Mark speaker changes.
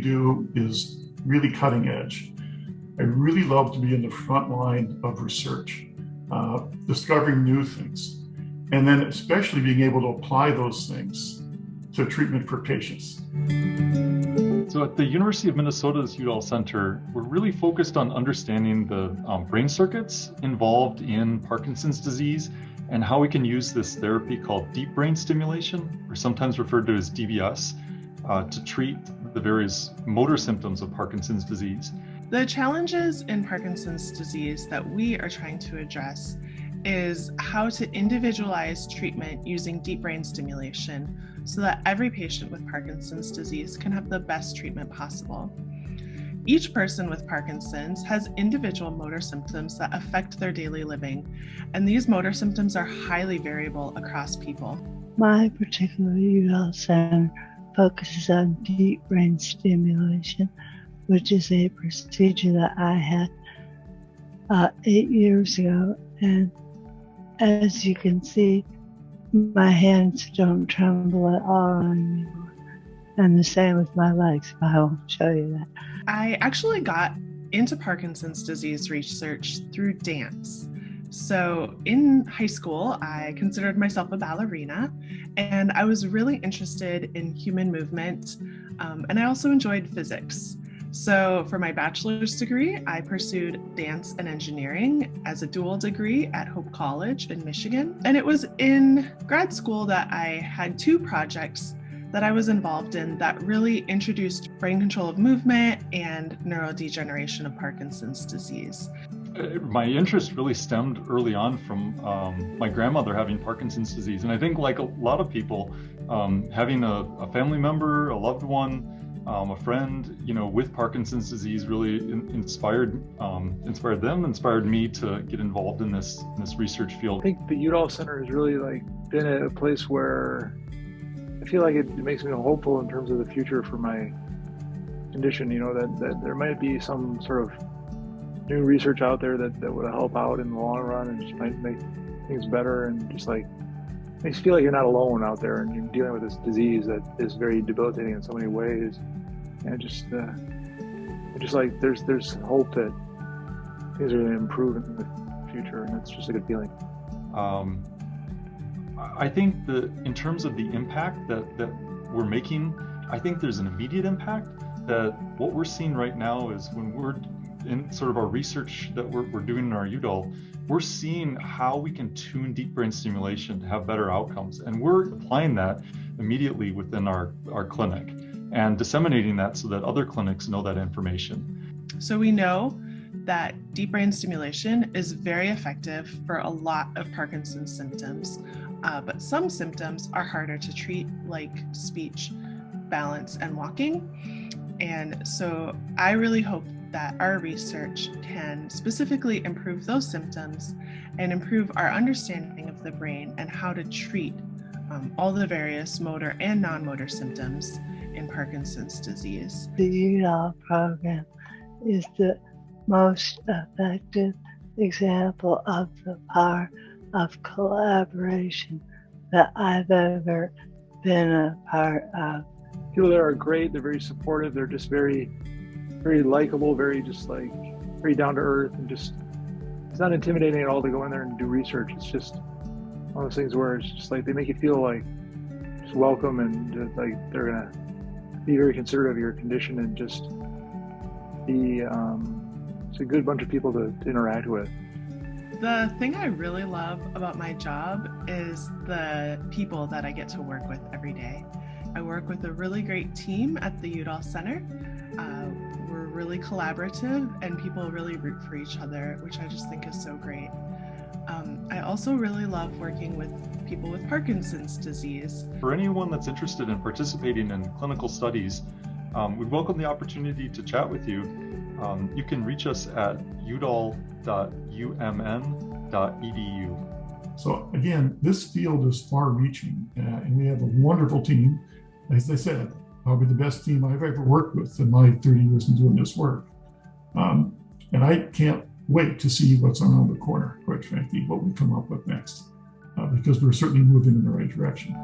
Speaker 1: do is really cutting edge. I really love to be in the front line of research, discovering new things, and then especially being able to apply those things to treatment for patients.
Speaker 2: So at the University of Minnesota's Udall Center, we're really focused on understanding the brain circuits involved in Parkinson's disease and how we can use this therapy called deep brain stimulation, or sometimes referred to as DBS, to treat the various motor symptoms of Parkinson's disease.
Speaker 3: The challenges in Parkinson's disease that we are trying to address is how to individualize treatment using deep brain stimulation so that every patient with Parkinson's disease can have the best treatment possible. Each person with Parkinson's has individual motor symptoms that affect their daily living, and these motor symptoms are highly variable across people.
Speaker 4: My particular Udall Center focuses on deep brain stimulation, which is a procedure that I had 8 years ago. And as you can see, my hands don't tremble at all anymore. And the same with my legs, but I won't show you that.
Speaker 3: I actually got into Parkinson's disease research through dance. So in high school, I considered myself a ballerina, and I was really interested in human movement, and I also enjoyed physics. So for my bachelor's degree, I pursued dance and engineering as a dual degree at Hope College in Michigan. And it was in grad school that I had 2 projects that I was involved in that really introduced brain control of movement and neurodegeneration of Parkinson's disease.
Speaker 2: My interest really stemmed early on from my grandmother having Parkinson's disease. And I think like a lot of people, having a family member, a loved one, a friend, with Parkinson's disease really inspired me to get involved in this research field.
Speaker 5: I think the Udall Center has really been a place where I feel like it makes me hopeful in terms of the future for my condition. That there might be some sort of new research out there that would help out in the long run and just might make things better, and just makes you feel like you're not alone out there and you're dealing with this disease that is very debilitating in so many ways. And just there's hope that things are going to improve in the future, and it's just a good feeling.
Speaker 2: I think that in terms of the impact that we're making, I think there's an immediate impact. That what we're seeing right now is when we're in sort of our research that we're doing in our Udall, we're seeing how we can tune deep brain stimulation to have better outcomes. And we're applying that immediately within our clinic and disseminating that so that other clinics know that information.
Speaker 3: So we know that deep brain stimulation is very effective for a lot of Parkinson's symptoms, but some symptoms are harder to treat, like speech, balance, and walking. And so I really hope that our research can specifically improve those symptoms and improve our understanding of the brain and how to treat all the various motor and non-motor symptoms in Parkinson's disease.
Speaker 4: The Udall program is the most effective example of the power of collaboration that I've ever been a part of.
Speaker 5: People there are great. They're very supportive. They're just very, very likable, very very down to earth, and it's not intimidating at all to go in there and do research. It's just one of those things where it's just they make you feel just welcome, and they're gonna be very considerate of your condition and just be it's a good bunch of people to interact with.
Speaker 3: The thing I really love about my job is the people that I get to work with every day. I work with a really great team at the Udall Center. We're really collaborative, and people really root for each other, which I just think is so great. I also really love working with people with Parkinson's disease.
Speaker 2: For anyone that's interested in participating in clinical studies, we'd welcome the opportunity to chat with you. You can reach us at udall.umn.edu.
Speaker 1: So again, this field is far-reaching, and we have a wonderful team. As I said, probably the best team I've ever worked with in my 30 years in doing this work. And I can't wait to see what's around the corner, quite frankly, what we come up with next, because we're certainly moving in the right direction.